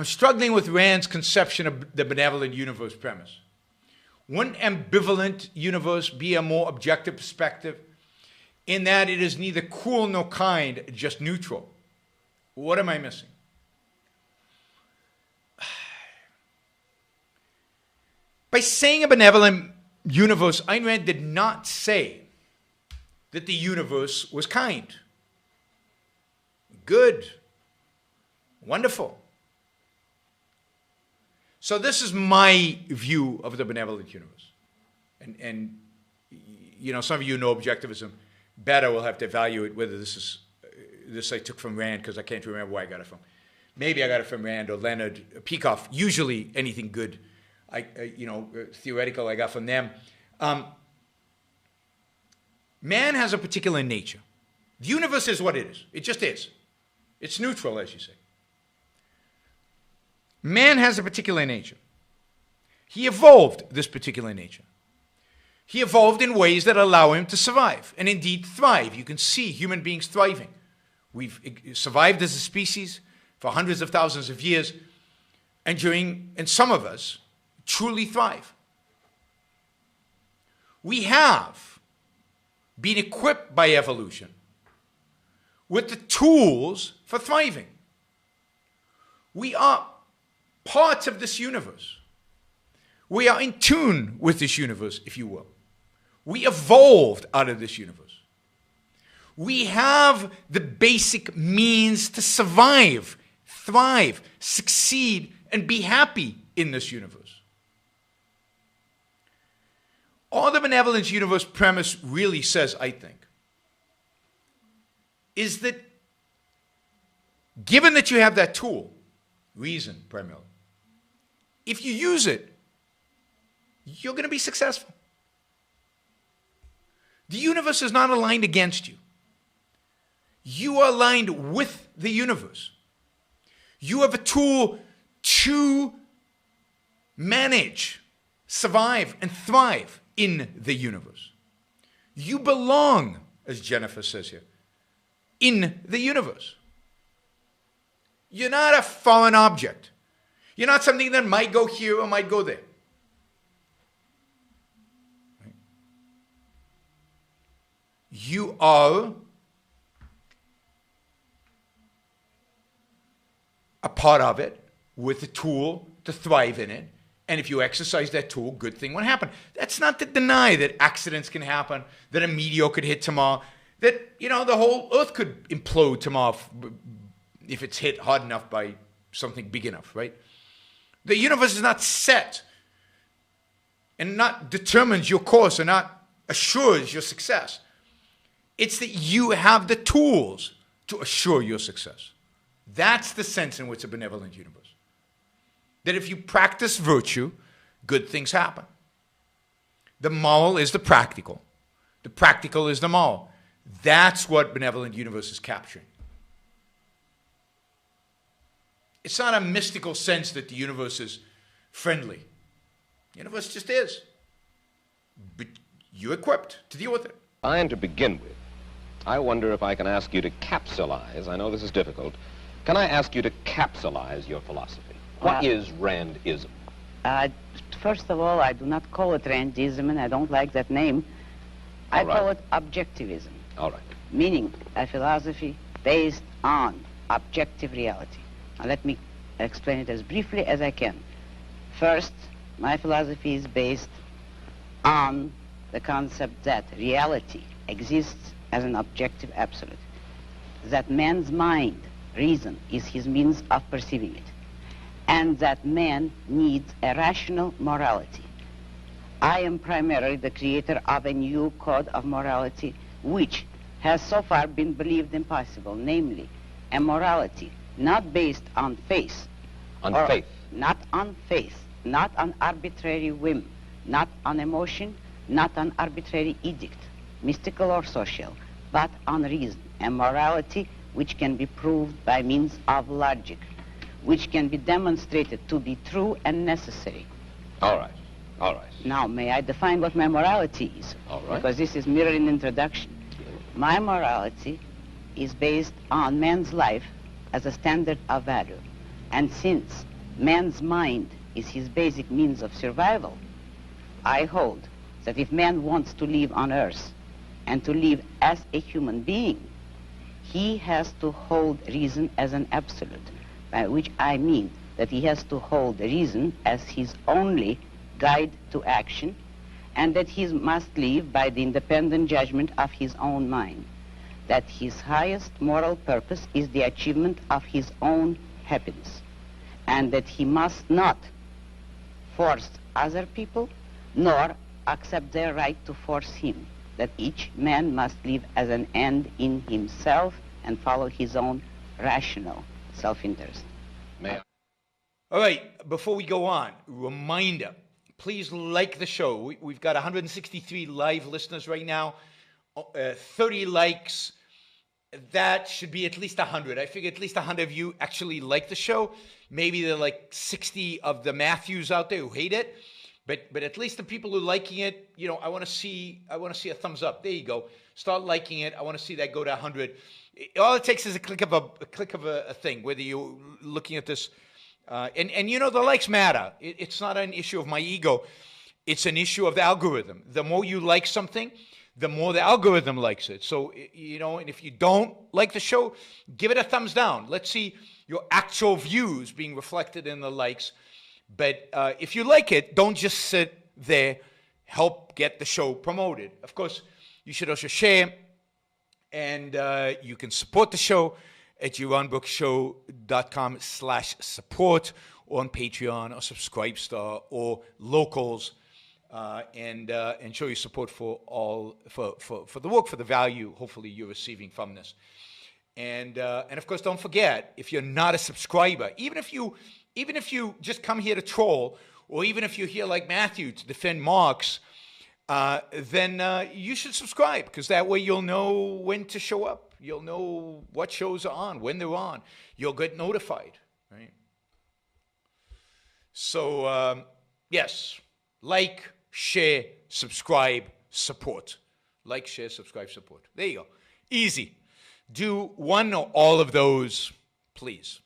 I'm struggling with Rand's conception of the benevolent universe premise. Wouldn't ambivalent universe be a more objective perspective in that it is neither cruel nor kind, just neutral? What am I missing? By saying a benevolent universe, Ayn Rand did not say that the universe was kind, good, wonderful. So this is my view of the benevolent universe. And you know, some of you know objectivism better. Will have to evaluate whether this I took from Rand, because I can't remember where I got it from. Maybe I got it from Rand or Leonard Peikoff. Usually anything good, theoretical, I got from them. Man has a particular nature. The universe is what it is. It just is. It's neutral, as you say. Man has a particular nature. He evolved this particular nature. He evolved in ways that allow him to survive and indeed thrive. You can see human beings thriving. We've survived as a species for hundreds of thousands of years, and some of us truly thrive. We have been equipped by evolution with the tools for thriving. We are parts of this universe. We are in tune with this universe, if you will. We evolved out of this universe. We have the basic means to survive, thrive, succeed, and be happy in this universe. All the benevolence universe premise really says, I think, is that given that you have that tool, reason primarily, if you use it, you're going to be successful. The universe is not aligned against you. You are aligned with the universe. You have a tool to manage, survive, and thrive in the universe. You belong, as Jennifer says here, in the universe. You're not a foreign object. You're not something that might go here or might go there. You are a part of it with a tool to thrive in it. And if you exercise that tool, good thing will happen. That's not to deny that accidents can happen, that a meteor could hit tomorrow, that, the whole earth could implode tomorrow if it's hit hard enough by something big enough, right? The universe is not set and not determines your course and not assures your success. It's that you have the tools to assure your success. That's the sense in which a benevolent universe. That if you practice virtue, good things happen. The moral is the practical. The practical is the moral. That's what benevolent universe is capturing. It's not a mystical sense that the universe is friendly. The universe just is. But you're equipped to deal with it. And to begin with, I wonder if I can ask you to capsulize. I know this is difficult. Can I ask you to capsulize your philosophy? What is Randism? First of all, I do not call it Randism, and I don't like that name. I call it objectivism. All right. Meaning a philosophy based on objective reality. Now let me explain it as briefly as I can. First, my philosophy is based on the concept that reality exists as an objective absolute. That man's mind, reason, is his means of perceiving it. And that man needs a rational morality. I am primarily the creator of a new code of morality which has so far been believed impossible, namely a morality not based on faith. On faith? Not on faith, not on arbitrary whim, not on emotion, not on arbitrary edict, mystical or social, but on reason. A morality which can be proved by means of logic, which can be demonstrated to be true and necessary. All right. All right. Now, may I define what my morality is? All right. Because this is merely an introduction. My morality is based on man's life as a standard of value. And since man's mind is his basic means of survival, I hold that if man wants to live on earth and to live as a human being, he has to hold reason as an absolute, by which I mean that he has to hold reason as his only guide to action, and that he must live by the independent judgment of his own mind, that his highest moral purpose is the achievement of his own happiness, and that he must not force other people nor accept their right to force him, that each man must live as an end in himself and follow his own rational self-interest. May I? All right, before we go on, reminder, please like the show. We've got 163 live listeners right now, 30 likes. That should be at least 100. I figure at least 100 of you actually like the show. Maybe there are like 60 of the Matthews out there who hate it. But at least the people who are liking it, you know, I want to see a thumbs up. There you go. Start liking it. I want to see that go to 100. All it takes is a click of a thing, whether you're looking at this. And you know, the likes matter. It's not an issue of my ego. It's an issue of the algorithm. The more you like something, the more the algorithm likes it. So, you know, and if you don't like the show, give it a thumbs down. Let's see your actual views being reflected in the likes. But if you like it, don't just sit there. Help get the show promoted. Of course, you should also share. And you can support the show at JeronBrookShow.com/support, or on Patreon or Subscribestar or Locals, and show your support for the work, for the value hopefully you're receiving from this. And of course, don't forget, if you're not a subscriber, even if you just come here to troll, or even if you're here like Matthew to defend Marx, then you should subscribe, because that way you'll know when to show up. You'll know what shows are on, when they're on. You'll get notified, right? So, yes, like, share, subscribe, support. Like, share, subscribe, support. There you go. Easy. Do one or all of those, please.